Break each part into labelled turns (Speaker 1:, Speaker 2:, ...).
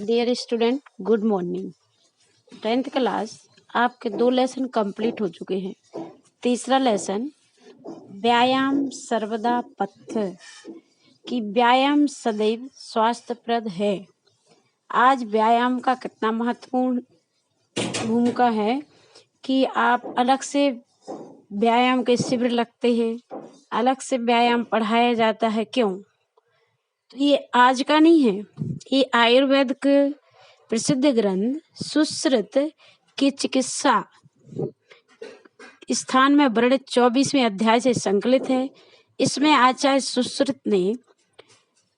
Speaker 1: Dear student, good morning. 10th class आपके 2 lesson complete हो चुके हैं। तीसरा लेसन व्यायाम सर्वदा पथ कि व्यायाम सदैव स्वास्थ्यप्रद है। आज व्यायाम का कितना महत्वपूर्ण भूमिका है कि आप अलग से व्यायाम के शिविर लगते हैं, अलग से व्यायाम पढ़ाया जाता है। क्यों? तो ये आज का नहीं है, ये आयुर्वेद के प्रसिद्ध ग्रंथ सुश्रुत की चिकित्सा स्थान में वर्णित 24वें अध्याय से संकलित है। इसमें आचार्य सुश्रुत ने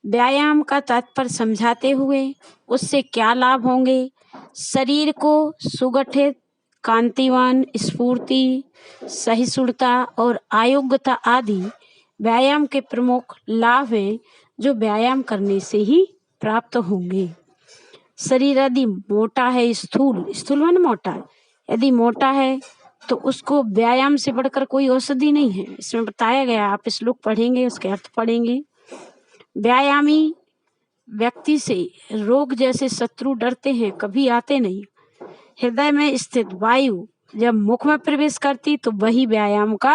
Speaker 1: व्यायाम का तात्पर्य समझाते हुए उससे क्या लाभ होंगे, शरीर को सुगठित, कांतिवान, स्फूर्ति, सहिष्णुता और आयोग्यता आदि व्यायाम के प्रमुख लाभ हैं जो व्यायाम करने से ही प्राप्त होंगे। शरीर यदि मोटा है, स्थूल माने मोटा, यदि मोटा है तो उसको व्यायाम से बढ़कर कोई औषधि नहीं है। इसमें बताया गया, आप श्लोक पढ़ेंगे, उसके अर्थ पढ़ेंगे। व्यायामी व्यक्ति से रोग जैसे शत्रु डरते हैं, कभी आते नहीं। हृदय में स्थित वायु जब मुख में प्रवेश करती तो वही व्यायाम का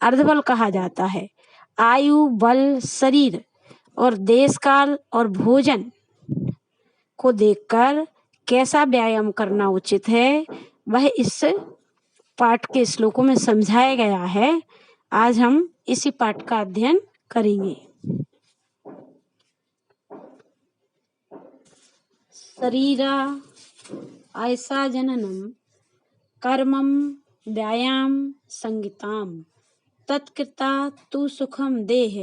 Speaker 1: अर्धबल कहा जाता है। आयु, बल, शरीर और देश काल और भोजन को देखकर कैसा व्यायाम करना उचित है वह इस पाठ के श्लोकों में समझाया गया है। आज हम इसी पाठ का अध्ययन करेंगे। शरीरा ऐसा जननम कर्मम व्यायाम संगिताम तत्कृता तु सुखम देह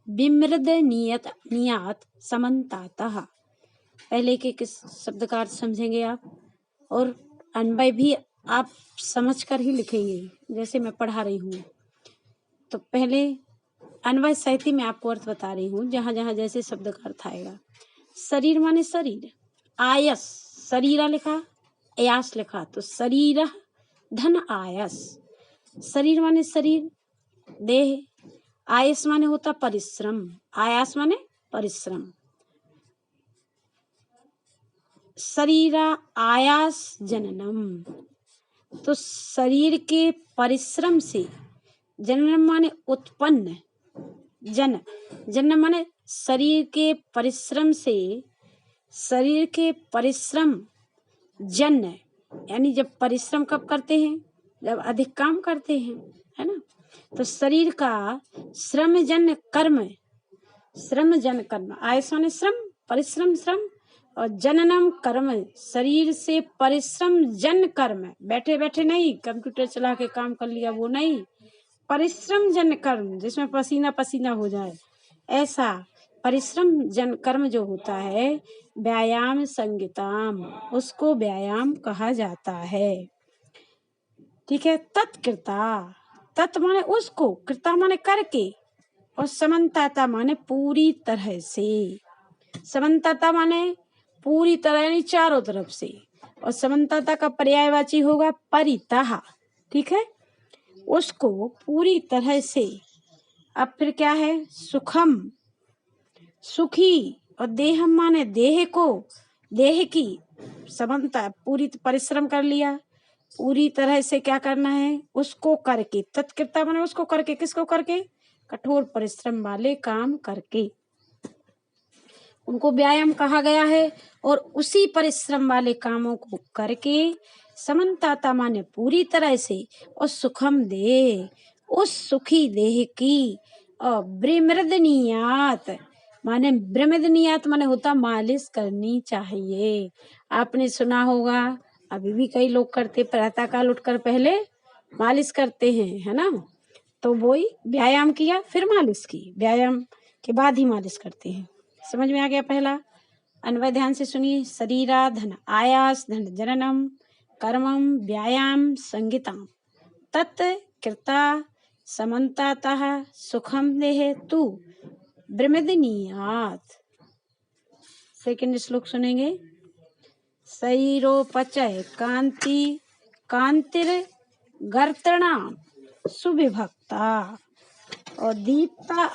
Speaker 1: विमृद नियत समन्तातः। पहले के किस शब्द का अर्थ समझेंगे आप, और अन्वय भी आप समझ कर ही लिखेंगे जैसे मैं पढ़ा रही हूँ। तो पहले अन्वय सहित मैं आपको अर्थ बता रही हूँ, जहाँ जहाँ जैसे शब्द का अर्थ आएगा। शरीर माने शरीर, आयस, शरीरा लिखा, आयास लिखा, तो शरीर धन आयस। शरीर माने शरीर, देह, आयस माने होता परिश्रम, आयास माने परिश्रम। शरीरा आयास जननम, तो शरीर के परिश्रम से, जननम माने उत्पन्न, जन्म माने शरीर के परिश्रम से, शरीर के परिश्रम जन्य, यानी जब परिश्रम कब करते हैं, जब अधिक काम करते हैं, है ना। तो शरीर का श्रम जन्य कर्म, श्रम जन्य कर्म, आयस माने श्रम, परिश्रम श्रम, और जननम कर्म, शरीर से परिश्रम जन कर्म, बैठे बैठे नहीं कंप्यूटर चला के काम कर लिया वो नहीं, परिश्रम जन कर्म जिसमें पसीना पसीना हो जाए, ऐसा परिश्रम जन कर्म जो होता है व्यायाम संगिताम, उसको व्यायाम कहा जाता है। ठीक है। तत्कृता, तत् माने उसको, कृता माने करके, और समन्ताता माने पूरी तरह से। समन्ताता माने पूरी तरह यानी चारों तरफ से, और समन्ताता का पर्यायवाची होगा परितः। ठीक है, उसको पूरी तरह से। अब फिर क्या है, सुखम, सुखी, और देहम माने देह को, देह की समन्ता, पूरी परिश्रम कर लिया, पूरी तरह से क्या करना है, उसको करके। तत्कृता माने उसको करके, किसको करके, कठोर परिश्रम वाले काम करके, उनको व्यायाम कहा गया है। और उसी परिश्रम वाले कामों को करके, समन्ताता माने पूरी तरह से, और सुखम दे, उस सुखी देह की, और विमृदनीयात माने, विमृदनीयात माने होता मालिश करनी चाहिए। आपने सुना होगा, अभी भी कई लोग करते, प्रातः काल उठकर पहले मालिश करते हैं, है ना। तो वही व्यायाम किया फिर मालिश की, व्यायाम के बाद ही मालिश करते हैं। समझ में आ गया पहला अन्वय, ध्यान से सुनिए। शरीरा धन आयास धन जननम कर्मम व्यायाम संगिताम तत् कृता समन्तातः सुखम देह तु विमृदनीयात्। सेकंड श्लोक सुनेंगे। शरीरोपचय कांति कांतिर गर्तणाम सुविभक्ता, और दीप्ता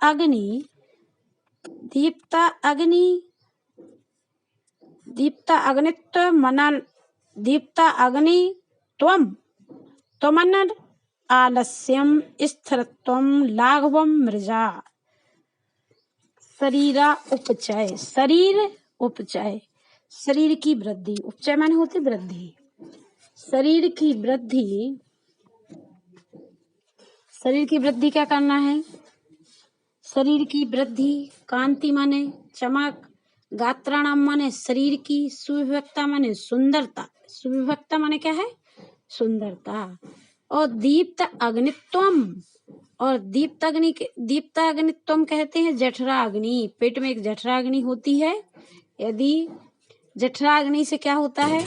Speaker 1: अग्नि दीप्ता अग्नि, दीप्ता अग्नित्व मना, दीप्ता अग्नि त्वम, त्वमन आलस्यम स्थिरत्वम लाघवम मृजा। शरीरा उपचय, शरीर उपचय, शरीर की वृद्धि, उपचय माने होती वृद्धि, शरीर की वृद्धि, शरीर की वृद्धि क्या करना है? शरीर की वृद्धि, कांति माने चमक, गात्राणाम माने शरीर की, सुविभक्ता माने सुंदरता, सुविभक्ता माने क्या है? सुंदरता। और दीप्त अग्नित्वम, और दीप्त अग्नि, दीप्त अग्नित्वम कहते हैं जठरा अग्नि, पेट में एक जठरा अग्नि होती है। यदि जठरा अग्नि से क्या होता है?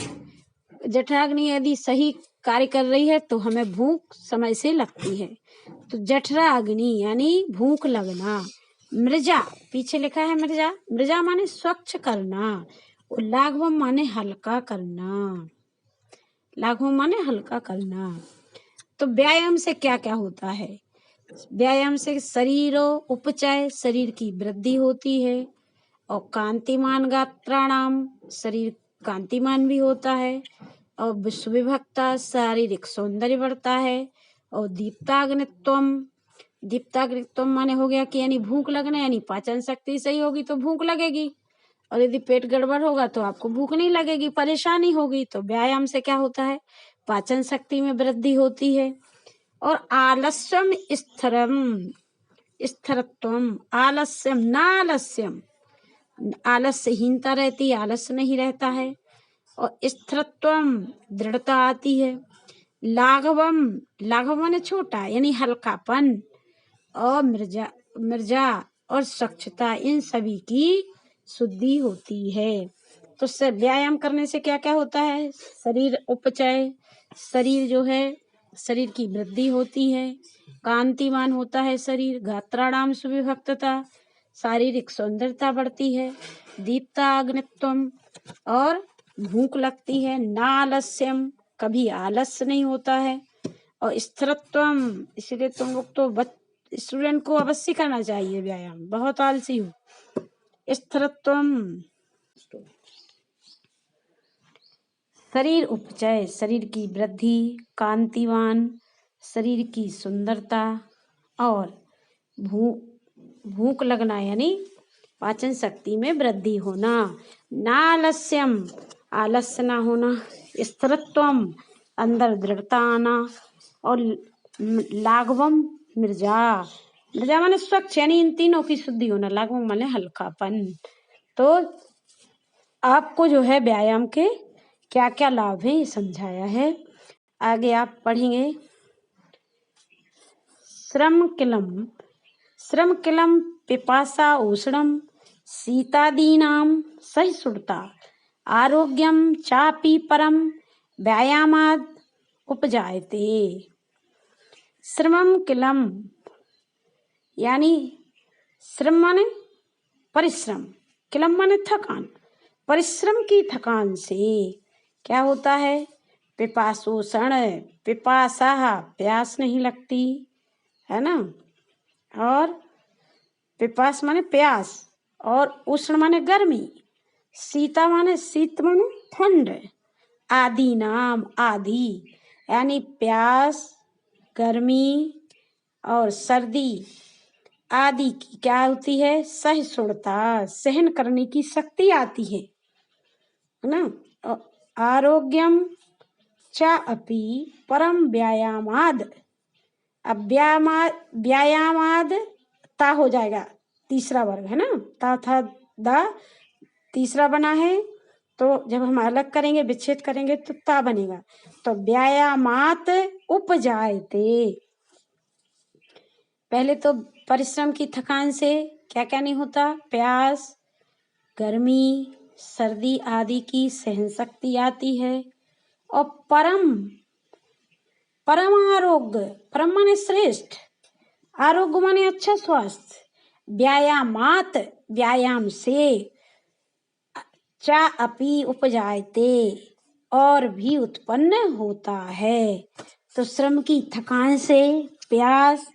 Speaker 1: जठरा अग्नि यदि सही कार्य कर रही है तो हमें भूख समय से लगती है। तो जठरा अग्नि यानी भूख लगना। मृजा, पीछे लिखा है मृजा, मृजा माने स्वच्छ करना, और लाघवम माने हल्का करना, लाघवम माने हल्का करना। तो व्यायाम से क्या क्या होता है? व्यायाम से शरीर उपचय, शरीर की वृद्धि होती है, और कांतिमान गात्राणाम, शरीर कांतिमान भी होता है, और विश्वविभक्ता, शारीरिक सौंदर्य बढ़ता है, और दीप्ताग्नित्वम, दीप्ताग्नित्वम माने हो गया कि यानी भूख लगना, यानी पाचन शक्ति सही होगी तो भूख लगेगी, और यदि पेट गड़बड़ होगा तो आपको भूख नहीं लगेगी, परेशानी होगी। तो व्यायाम से क्या होता है? पाचन शक्ति में वृद्धि होती है। और आलस्यम स्थिरम, स्थिरत्वम, आलस्यम ना आलस्यम, आलस्यहीनता रहती है, आलस्य नहीं रहता है। और स्थिरत्वम, दृढ़ता आती है। लाघवम, लाघव माने छोटा यानी हल्कापन, और मृजा, मृजा और स्वच्छता, इन सभी की शुद्धि होती है। तो व्यायाम करने से क्या क्या होता है? शरीर उपचय, शरीर जो है शरीर की वृद्धि होती है, कांतिमान होता है शरीर, गात्राणाम सुविभक्तता, शारीरिक सौंदर्यता बढ़ती है, दीप्ताग्नित्वम, और भूख लगती है, ना आलस्यम, कभी आलस्य नहीं होता है, और स्थिरत्वम, इसलिए तुम लोग तो स्टूडेंट को अवश्य करना चाहिए व्यायाम, बहुत आलसी हो। स्थिरत्वम, शरीर उपचय, शरीर की वृद्धि, कांतिवान, शरीर की सुंदरता, और भूख लगना यानी पाचन शक्ति में वृद्धि होना, ना आलस्यम, आलस्य ना होना, स्थिरत्वम, अंदर दृढ़ता आना, और लाघवम मृजा, मृजा माने स्वच्छ यानी इन तीनों की शुद्धि होना, लाघवम माने हल्कापन। तो आपको जो है व्यायाम के क्या क्या लाभ है ये समझाया है। आगे आप पढ़ेंगे श्रम किलम, श्रम किलम पिपासा उष्णम शीतादीनाम सहिष्णुता आरोग्यम चापि परम व्यायामाद उपजायते। श्रमम किलम यानी श्रम माने परिश्रम, किलम माने थकान, परिश्रम की थकान से क्या होता है? पिपासोषण, पिपासा, प्यास नहीं लगती है ना, और पिपास माने प्यास, और उष्ण माने गर्मी, शीता माने शीत माने ठंड, आदि नाम आदि यानी प्यास, गर्मी और सर्दी आदि की क्या होती है? सहिष्णुता, सहन करने की शक्ति आती है ना। आरोग्यम चा अपि परम व्यायामाद, अब व्यायामाद ता हो जाएगा, तीसरा वर्ग है ना, ता था दा तीसरा बना है, तो जब हम अलग करेंगे विच्छेद करेंगे तो ता बनेगा। तो व्यायामात उपजायते, पहले तो परिश्रम की थकान से क्या क्या नहीं होता? प्यास, गर्मी, सर्दी आदि की सहन शक्ति आती है, और परम, परम आरोग्य, परम माने श्रेष्ठ, आरोग्य माने अच्छा स्वास्थ्य, व्यायामात व्यायाम से, चा अपि उपजायते और भी उत्पन्न होता है। तो श्रम की थकान से प्यास,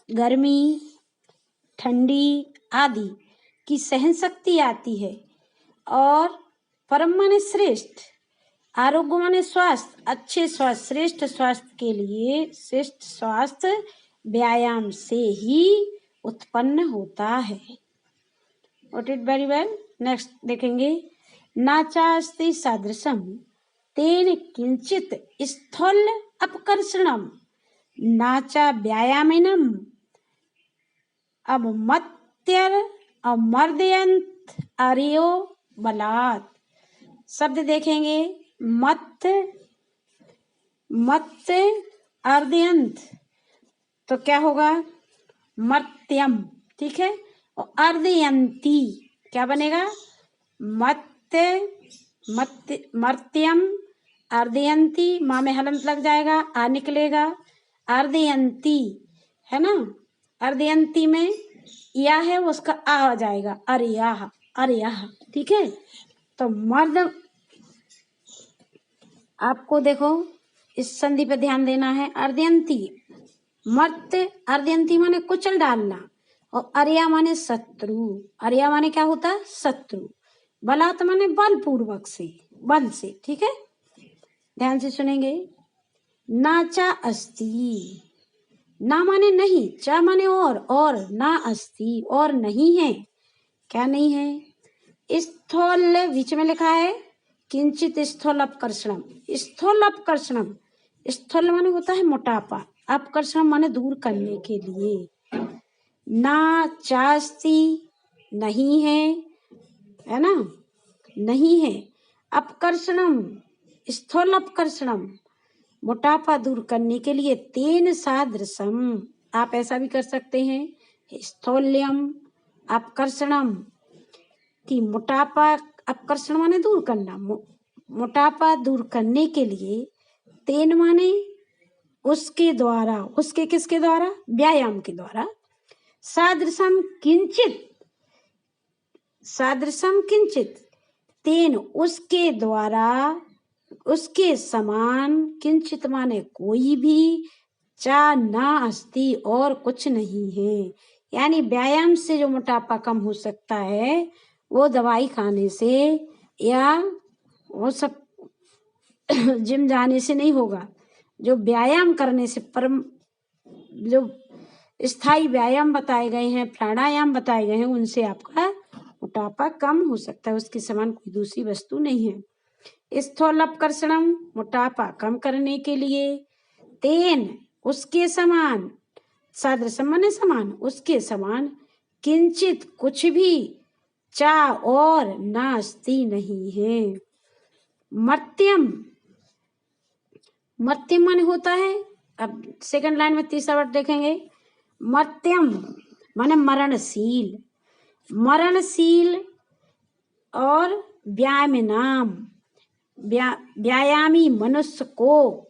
Speaker 1: गर्मी, ठंडी आदि की सहन शक्ति आती है। और परम माने श्रेष्ठ, आरोग्य माने स्वास्थ्य, अच्छे स्वास्थ्य, श्रेष्ठ स्वास्थ्य के लिए श्रेष्ठ स्वास्थ्य व्यायाम से ही उत्पन्न होता है। Note it very well. Next देखेंगे, नाचास्ति सादृशम तेन किंचित स्थूल अपकर्षणम नाचा व्यायामिनम अवमत्यर अमर्दयंत अर्यो बलात्। शब्द देखेंगे, मत मत अर्दयंत, तो क्या होगा, मर्त्यम, ठीक है। और अर्दयंती क्या बनेगा, मत मत मर्त्यम अर्दयंती, माँ में हलंत लग जाएगा, आ निकलेगा, अर्दयंती है ना, अर्दयंती में या है उसका आ जाएगा, अर्याह अर्याह, ठीक है। तो मर्द, आपको देखो इस संधि पे ध्यान देना है। अर्दयंती, मर्त, अर्दयंती माने कुचल डालना, और अर्या माने शत्रु, अर्या माने क्या होता है, शत्रु। बलात् माने बलपूर्वक से, बल से, ठीक है। ध्यान से सुनेंगे, नाचा अस्ति, ना माने नहीं, चा माने और ना अस्ति और नहीं है, क्या नहीं है, स्थूल बीच में लिखा है, किंचित स्थूल अपकर्षणम, स्थूल अपकर्षणम, स्थूल माने होता है मोटापा, अपकर्षण माने दूर करने के लिए। ना चास्ति नहीं है ना, नहीं है, अपकर्षणम स्थूल अपकर्षणम मोटापा दूर करने के लिए, तेन सादृशम, आप ऐसा भी कर सकते हैं, स्थौल्यम अपकर्षणम, कि मोटापा, अपकर्षण माने दूर करना, मोटापा दूर करने के लिए, तेन माने उसके द्वारा, उसके किसके द्वारा, व्यायाम के द्वारा, सादृशम किंचित, सादृशम किंचित, तेन उसके द्वारा, उसके समान, किंचित माने कोई भी, चा ना अस्ति और कुछ नहीं है। यानी व्यायाम से जो मोटापा कम हो सकता है वो दवाई खाने से या वो सब जिम जाने से नहीं होगा। जो व्यायाम करने से, परम जो स्थायी व्यायाम बताए गए हैं, प्राणायाम बताए गए हैं, उनसे आपका मोटापा कम हो सकता है। उसके समान कोई दूसरी वस्तु नहीं है। स्थूल अपकर्षणम मोटापा कम करने के लिए, तेन उसके समान, सादृशम माने समान, उसके समान, किंचित कुछ भी, चा और नास्ति नहीं है। मर्त्यम, मर्त्यम माने होता है, अब सेकंड लाइन में तीसरा वर्ड देखेंगे, मर्त्यम माने मरणशील, मरणशील और व्यायामिनाम, व्यायामी मनुष्य को,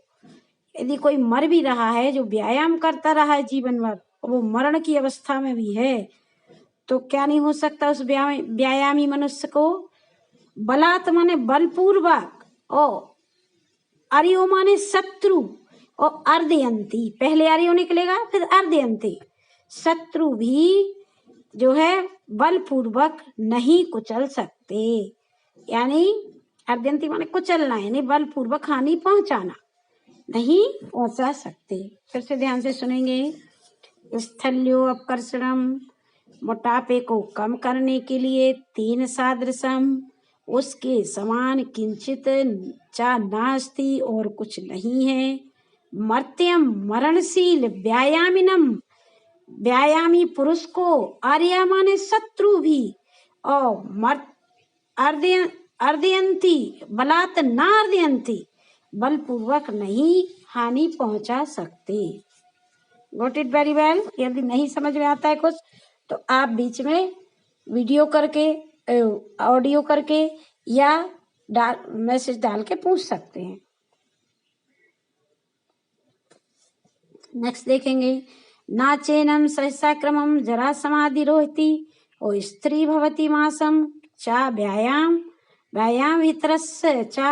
Speaker 1: यदि कोई मर भी रहा है, जो व्यायाम करता रहा है जीवन भर, वो मरण की अवस्था में भी है, तो क्या नहीं हो सकता उस व्यायामी मनुष्य को, बलात् माने बलपूर्वक, और अर्यो माने शत्रु, और अर्दयंती, पहले अर्यो निकलेगा फिर अर्दयंती, शत्रु भी जो है बलपूर्वक नहीं कुचल सकते। यानी अर्दयंती माने कुचलना, यानी बलपूर्वक हानि पहुंचाना, नहीं पहुंचा सकते। फिर से ध्यान से सुनेंगे, स्थल्यो अपकर्षणम मोटापे को कम करने के लिए, तीन सादृशम उसके समान, किंचित चा नास्ति और कुछ नहीं है, मर्त्यम मरणशील व्यायामिनम व्यायामी पुरुष को, आर्या माने शत्रु भी, और अर्दयंती बलात् ना अर्दयंती बलपूर्वक नहीं हानि पहुंचा सकते। Got it very well. यदि नहीं समझ में आता है कुछ तो आप बीच में वीडियो करके, ऑडियो करके या मैसेज डाल के पूछ सकते हैं। नेक्स्ट देखेंगे, नाचेनम सहसा क्रमम जरा समाधि रोहति और स्त्री भवती मासम चा व्यायाम व्यायाम हितरस्य चा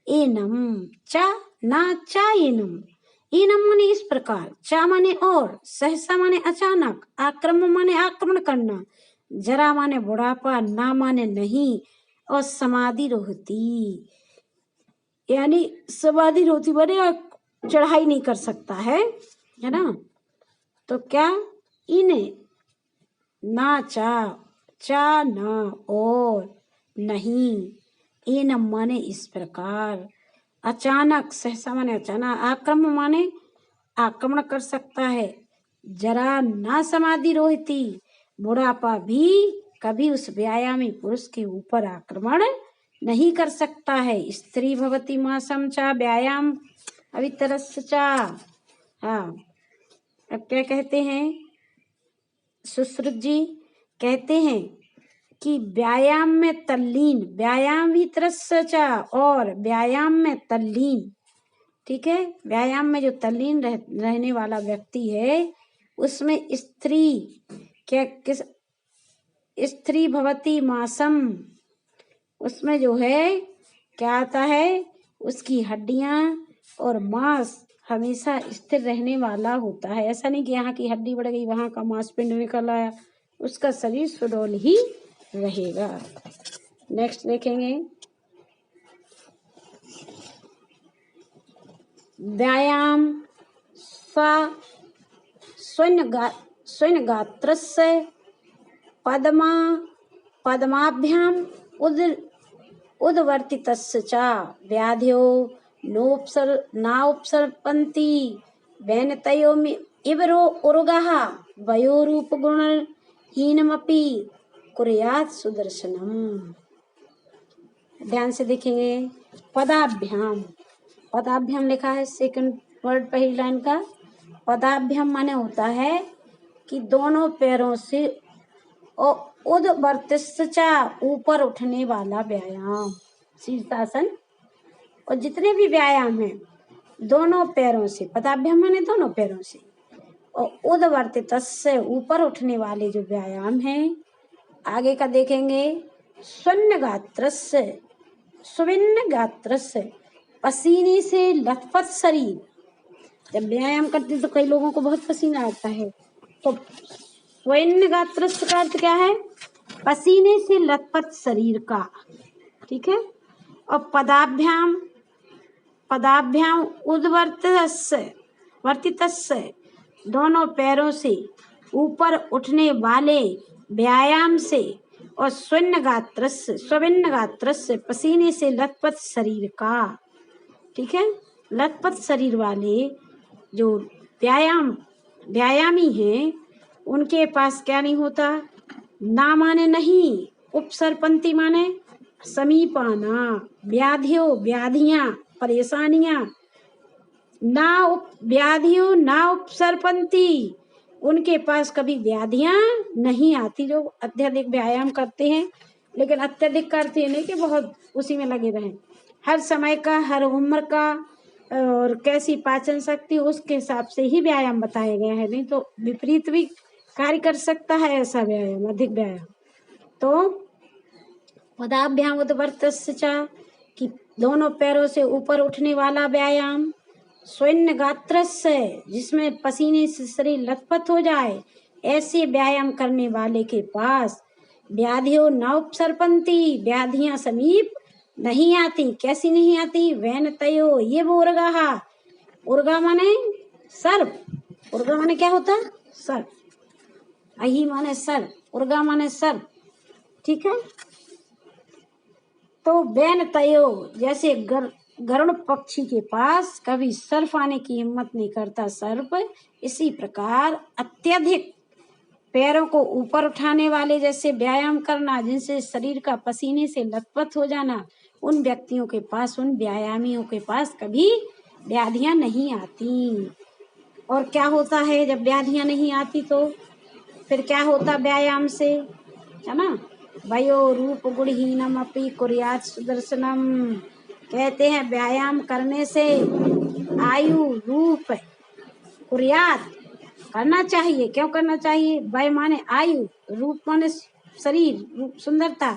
Speaker 1: एनम चा ना चा एनम, एनम माने इस प्रकार, चा माने और, सहसा माने अचानक, आक्रमण माने आक्रमण करना, जरा माने बुढ़ापा, ना माने नहीं, और समाधि रोहती, यानी समाधि रोहती माने चढ़ाई नहीं कर सकता है ना। तो क्या, इन्हें ना चा ना और नहीं, इन माने इस प्रकार, अचानक, सहसा माने अचानक, आक्रमण माने आक्रमण कर सकता है, जरा ना समाधि रोहती, बुढ़ापा भी कभी उस व्यायामी पुरुष के ऊपर आक्रमण नहीं कर सकता है। स्त्री भवती मासम चा व्यायाम अवितरस्य चा। हाँ, अब क्या कहते हैं, सुश्रुत जी कहते हैं कि व्यायाम में तल्लीन, व्यायाम वितरस्य चा, और व्यायाम में तल्लीन, ठीक है, व्यायाम में जो तल्लीन रहने वाला व्यक्ति है उसमें स्त्री क्या, किस स्त्री भवती मासम, उसमें जो है क्या आता है, उसकी हड्डियां और मांस हमेशा स्थिर रहने वाला होता है। ऐसा नहीं कि यहाँ की हड्डी बढ़ गई वहां का मांसपिंड निकल आया, उसका शरीर सुडौल ही रहेगा। नेक्स्ट देखेंगे, व्यायाम स्वर्ण गात्रस्य पद्माभ्याम उद्वर्तितस्य च व्याध्यो नाउपसर्पन्ति वैनतयो इवरो उर्गः वयोरूपगुणहीनमपि कुर्यात् सुदर्शनम। ध्यान से देखेंगे, पदाभ्याम, पदाभ्याम लिखा है सेकंड वर्ड पहली लाइन का। पदाभ्याम माने होता है कि दोनों पैरों से और उद्वर्तितस्य ऊपर उठने वाला व्यायाम, शीर्षासन, और जितने भी व्यायाम हैं दोनों पैरों से, पदाभ्याम माने दोनों पैरों से, और उद्वर्तितस्य ऊपर उठने वाले जो व्यायाम हैं। आगे का देखेंगे, स्वर्ण गात्रस्य पसीने से लथपथ शरीर, जब व्यायाम करते तो कई लोगों को बहुत पसीना आता है, तो स्वर्ण गात्रस्य का अर्थ क्या है, पसीने से लथपथ शरीर का, ठीक है। और पदाभ्याम उद्वर्तितस्य दोनों पैरों से ऊपर उठने वाले व्यायाम से, और स्वर्ण गात्रस्य पसीने से लथपथ शरीर का, ठीक है। लथपथ शरीर वाले जो व्यायामी हैं उनके पास क्या नहीं होता, ना माने नहीं, उपसर्पंती माने समीप आना, व्याधियां परेशानियां, ना उपसर्पंती, उनके पास कभी व्याधियां नहीं आती। जो अत्यधिक व्यायाम करते हैं, लेकिन अत्यधिक करते नहीं कि बहुत उसी में लगे रहें, हर समय का, हर उम्र का और कैसी पाचन शक्ति, उसके हिसाब से ही व्यायाम बताया गया है, नहीं तो विपरीत भी कार्य कर सकता है ऐसा व्यायाम, अधिक व्यायाम। तो पदाभ्याम उद्वर्तस्य च, कि दोनों पैरों से ऊपर उठने वाला व्यायाम, स्वर्ण गात्रस्य जिसमें पसीने से शरीर लथपथ हो जाए, ऐसे व्यायाम करने वाले के पास व्याधियों न उपसर्पंती, व्याधियां समीप नहीं आती। कैसी नहीं आती, वैनतयो ये वो उर्गा माने सर्प, उर्गा माने क्या होता है, सर्प, अही माने सर्प, उर्गा माने सर्प, ठीक है। तो वैनतयो जैसे गरुड़ पक्षी के पास कभी सर्प आने की हिम्मत नहीं करता सर्प, इसी प्रकार अत्यधिक पैरों को ऊपर उठाने वाले जैसे व्यायाम करना, जिनसे शरीर का पसीने से लथपथ हो जाना, उन व्यक्तियों के पास, उन व्यायामियों के पास कभी व्याधियां नहीं आती। और क्या होता है जब व्याधियां नहीं आती, तो फिर क्या होता व्यायाम से, है ना, वयो रूप गुणहीनम अपि कुर्यात् सुदर्शनम। कहते हैं व्यायाम करने से आयु रूप कुर्यात् करना चाहिए। क्यों करना चाहिए, वय माने आयु, रूप माने शरीर, रूप सुंदरता,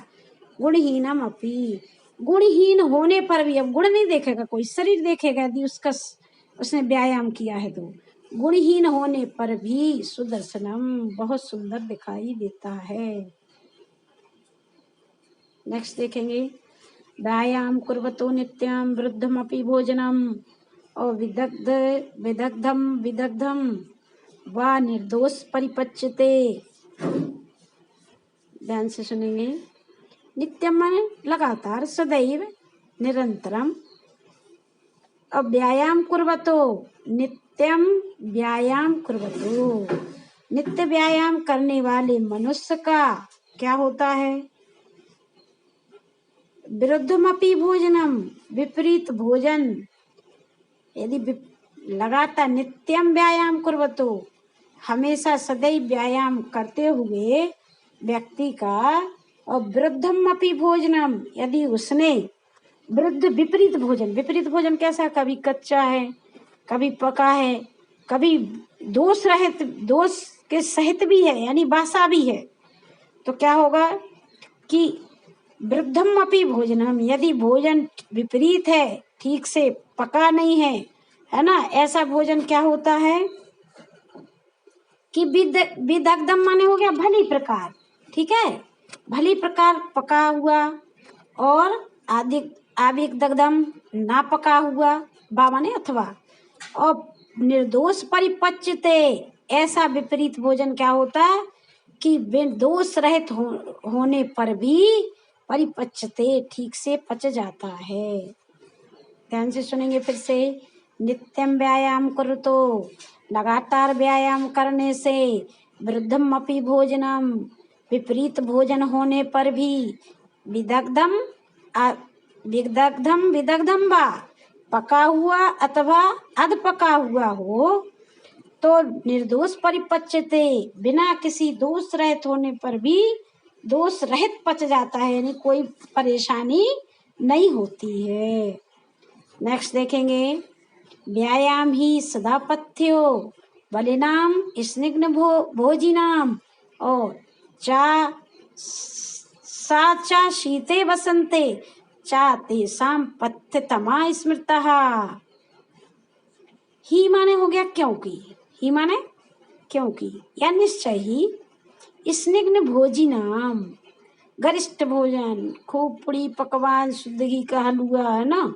Speaker 1: गुणहीनम अपि, गुणहीन होने पर भी, अब गुण नहीं देखेगा कोई, शरीर देखेगा यदि उसने व्यायाम किया है तो, गुणहीन होने पर भी सुदर्शनम बहुत सुंदर दिखाई देता है। नेक्स्ट देखेंगे, व्यायाम कुर्वतो नित्यं वृद्धमपि भोजनम और विदग्धम वा निर्दोष परिपच्यते। ध्यान से सुनेंगे। नित्यम माने लगातार, सदैव, निरंतरम। और व्यायाम कुर्वतो, नित्यम व्यायाम कुर्वतो, नित्य व्यायाम करने वाले मनुष्य का क्या होता है? विरुद्धमपि भोजनम, विपरीत भोजन। यदि लगातार नित्यम व्यायाम कुर्वतो, हमेशा सदैव व्यायाम करते हुए व्यक्ति का, और विरुद्धम अपि भोजनम, यदि उसने विरुद्ध विपरीत भोजन, विपरीत भोजन कैसा? कभी कच्चा है, कभी पका है, कभी दोष रहित, दोष के सहित भी है, यानी बासा भी है, तो क्या होगा कि वृद्धम अपि भोजनम, यदि भोजन विपरीत है, ठीक से पका नहीं है ना, ऐसा भोजन क्या होता है कि विदग्धम माने हो गया भली प्रकार, ठीक है, भली प्रकार पका हुआ, और आदिक दग्धम ना पका हुआ, बा माने अथवा, और निर्दोष परिपच्यते, ऐसा विपरीत भोजन क्या होता है कि दोष रहित होने पर भी परिपच्यते, ठीक से पच जाता है। ध्यान से सुनेंगे फिर से। नित्यम व्यायाम कुरुतो, लगातार व्यायाम करने से, वृद्धम अपि भोजनम, विपरीत भोजन होने पर भी, विदग्धम विदग्धम वा, पका हुआ अथवा अध पका हुआ हो, तो निर्दोष परिपच्यते, बिना किसी दोष रहित होने पर भी दोष रहित पच जाता है, यानी कोई परेशानी नहीं होती है। नेक्स्ट देखेंगे, व्यायाम ही सदा पथ्यो बलिनाम स्निग्ध भोजिनाम और चा शीते वसंते चा तेषाम पथ्यतमा स्मृतः। ही माने हो गया क्योंकि, ही माने क्योंकि या निश्चय ही, स्निग्ध भोजिनाम गरिष्ठ भोजन, खूब पूरी पकवान, शुद्ध घी का हलवा, है ना,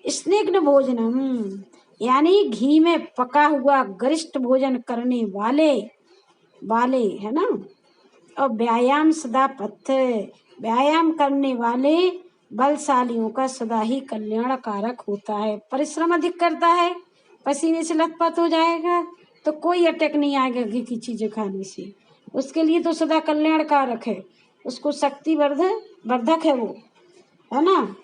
Speaker 1: स्निग्ध भोजनम यानी घी में पका हुआ गरिष्ठ भोजन करने वाले है ना, और व्यायाम सदा पथ्य, व्यायाम करने वाले बलशालियों का सदा ही कल्याणकारक होता है। परिश्रम अधिक करता है, पसीने से लथपथ हो जाएगा तो कोई अटैक नहीं आएगा घी की चीजें खाने से, उसके लिए तो सदा कल्याणकारक है, उसको शक्ति वर्धक है वो, है ना।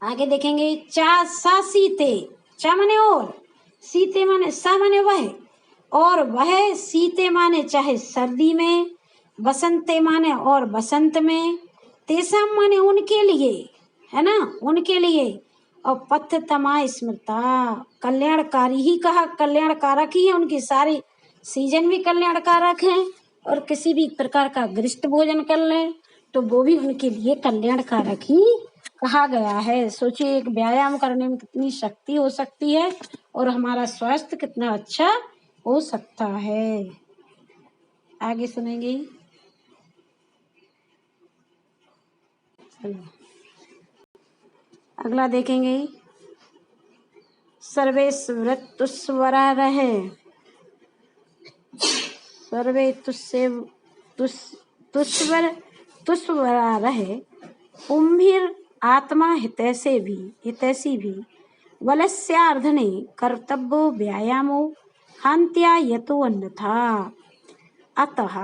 Speaker 1: आगे देखेंगे, चा सा सीते, चा माने और, सीते माने सा माने वह, और वह सीते माने चाहे सर्दी में, बसंते माने और बसंत में, तेसाम माने उनके लिए, है ना, उनके लिए, और पथ्यतमा स्मृता, कल्याणकारी ही कहा, कल्याणकारक ही है, उनकी सारी सीजन भी कल्याणकारक हैं, और किसी भी प्रकार का गरिष्ठ भोजन कर लें तो वो भी उनके लिए कल्याणकारक ही कहा गया है। सोचिए एक व्यायाम करने में कितनी शक्ति हो सकती है और हमारा स्वास्थ्य कितना अच्छा हो सकता है। आगे सुनेंगे। अगला देखेंगे, सर्वे तुस्वरा रहे, सर्वे तुस्वरा रहे, कुंभीर आत्मा हितैषी भी वलस्यार्धने कर्तव्यो व्यायामो हान्त्या यतो अन्यथा। अतः,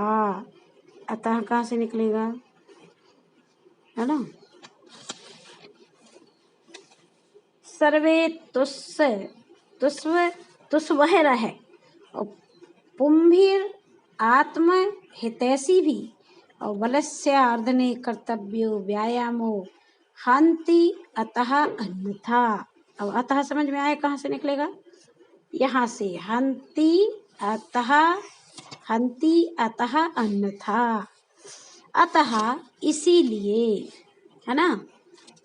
Speaker 1: अतः कहाँ से निकलेगा, है ना, सर्वे तुस्वह रहे, और पुंभीर आत्म हितैषी भी, और वलस्यार्धने कर्तव्यो व्यायामो हंति अतः अन्यथा। अब अतः समझ में आया कहाँ से निकलेगा, यहाँ से, हंति अतः अन्यथा, अतः इसीलिए, है ना,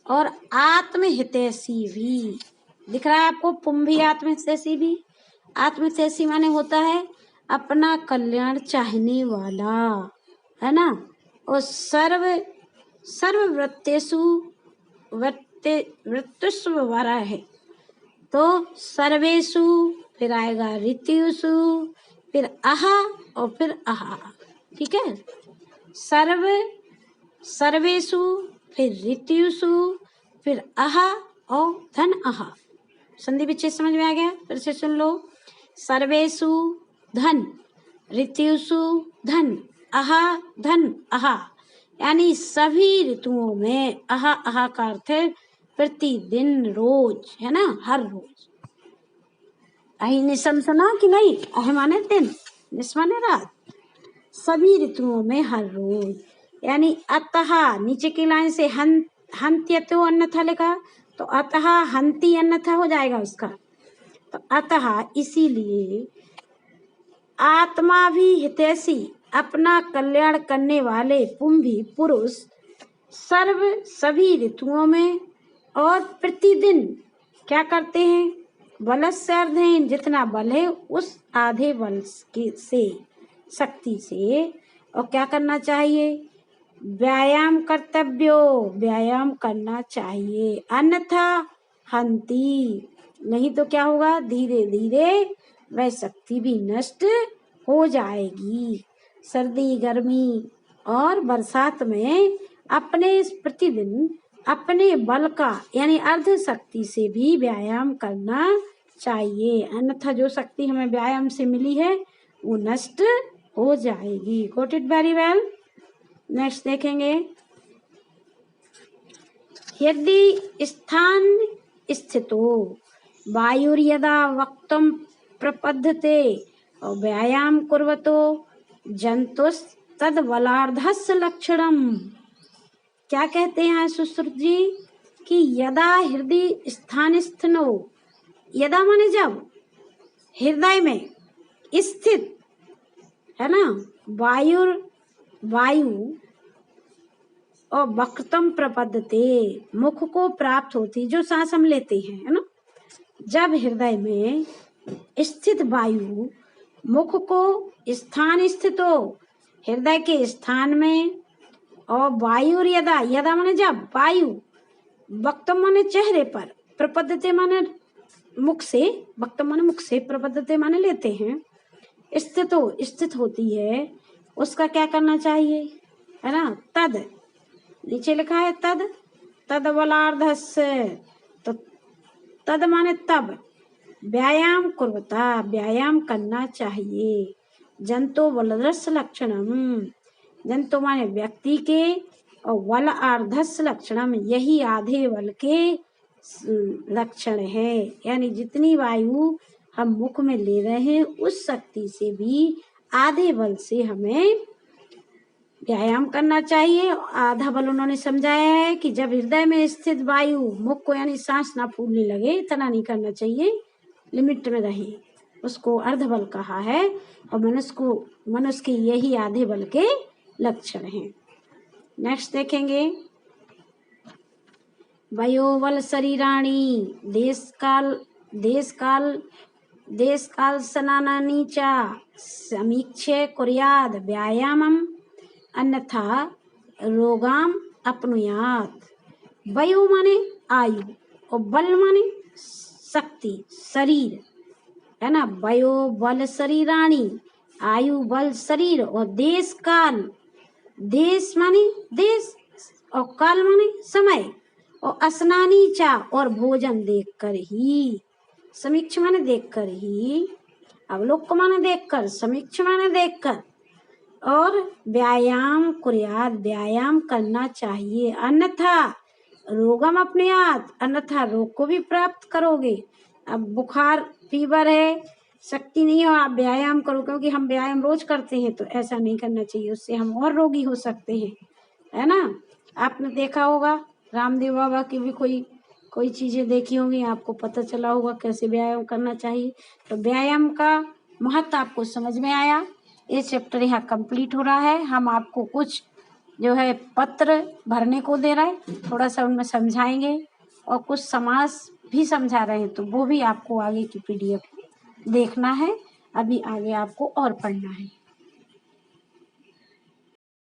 Speaker 1: और आत्महितैषी भी दिख रहा है आपको, पुंभी आत्महितैषी भी, आत्महितैषी माने होता है अपना कल्याण चाहने वाला, है ना, और सर्व सर्ववृत्तेषु वृत्तिषु वरा है, तो सर्वेषु फिर आएगा ऋतुषु, फिर आहा और फिर आहा। ठीक है, सर्वेषु फिर ऋतुषु फिर आहा और धन आहा। संधि विच्छेद समझ में आ गया? फिर से सुन लो। सर्वेषु धन, ऋतुषु धन, आहा धन आहा, यानी सभी ऋतुओं में। आहा आहा का अर्थ है प्रतिदिन, रोज, है ना, हर रोज। अहि निशम सुना कि नहीं? अह माने दिन, निश माने रात। सभी ऋतुओं में हर रोज, यानी अतः नीचे की लाइन से हंत्यतो अन्यथा लिखा, तो अतः हंती अन्यथा हो जाएगा उसका। तो अतः इसीलिए आत्मा भी हितैषी, अपना कल्याण करने वाले पुंभी पुरुष सभी ऋतुओं में और प्रतिदिन क्या करते हैं? बलस्य अर्धेन, जितना बल है उस आधे बल से, शक्ति से। और क्या करना चाहिए? व्यायाम कर्तव्यो, व्यायाम करना चाहिए। अन्यथा हंती, नहीं तो क्या होगा? धीरे धीरे वह शक्ति भी नष्ट हो जाएगी। सर्दी, गर्मी और बरसात में अपने प्रतिदिन अपने बल का यानी अर्ध शक्ति से भी व्यायाम करना चाहिए, अन्यथा जो शक्ति हमें व्यायाम से मिली है वो नष्ट हो जाएगी। Got it very well. Next देखेंगे, यदि स्थान स्थितो वायुर्यदा वक्तुम प्रपद्यते और व्यायाम कुर्वतो जंतुस्तद बलार्धस्य लक्षणम। क्या कहते हैं सुश्रुत जी? कि यदा हृदय स्थान स्थिनो, यदा माने जब, हृदय में स्थित, है ना, वायु और वक्तम प्रपद्यते, मुख को प्राप्त होती, जो सांस हम लेते हैं, है ना। जब हृदय में स्थित वायु मुख को स्थान स्थित हो, हृदय के स्थान में, और वायु यदा, यदा माने जब, वायु, वक्तम माने चेहरे पर, प्रपद्यते माने मुख से, वक्तम माने मुख से, प्रपद्यते माने लेते हैं, स्थित होती है, उसका क्या करना चाहिए? है ना, तद, नीचे लिखा है तद बलार्धस्य, तो तद माने तब, व्यायाम कुर्वता, व्यायाम करना चाहिए। जंतो बलरस लक्षणम, जंतो माने व्यक्ति के, और बल आर्धस लक्षणम, यही आधे बल के लक्षण है। यानी जितनी वायु हम मुख में ले रहे हैं उस शक्ति से भी आधे बल से हमें व्यायाम करना चाहिए। आधा बल उन्होंने समझाया है कि जब हृदय में स्थित वायु मुख को यानी सांस ना फूलने लगे, इतना नहीं करना चाहिए, लिमिट में रहे, उसको अर्ध बल कहा है। और मनुष्य के यही आधे बल के लक्षण हैं। नेक्स्ट देखेंगे, वयोबल शरीराणि देश काल सनानानि च समीक्षे कुर्याद व्यायामम अन्यथा रोगाम अपनुयात। वयो माने आयु और बल माने शक्ति, शरीर, है ना। वयो बल शरीराणि, आयु बल शरीर, और देश काल, देश माने देश और काल माने समय, और असनानी चा, और भोजन देखकर ही, समीक्ष माने देखकर ही, अवलोक माने देखकर, समीक्ष माने देखकर, और व्यायाम कुर्याद, व्यायाम करना चाहिए। अन्यथा रोगम अपने आप, अन्यथा रोग को भी प्राप्त करोगे। अब बुखार, फीवर है, शक्ति नहीं हो, आप व्यायाम करो, क्योंकि हम व्यायाम रोज करते हैं, तो ऐसा नहीं करना चाहिए, उससे हम और रोगी हो सकते हैं, है ना। आपने देखा होगा रामदेव बाबा की भी कोई चीजें देखी होंगी, आपको पता चला होगा कैसे व्यायाम करना चाहिए। तो व्यायाम का महत्व आपको समझ में आया। ये चैप्टर यहाँ कंप्लीट हो रहा है। हम आपको कुछ जो है पत्र भरने को दे रहे हैं, थोड़ा सा उनमें समझाएंगे, और कुछ समास भी समझा रहे हैं, तो वो भी आपको आगे की PDF देखना है। अभी आगे आपको और पढ़ना है।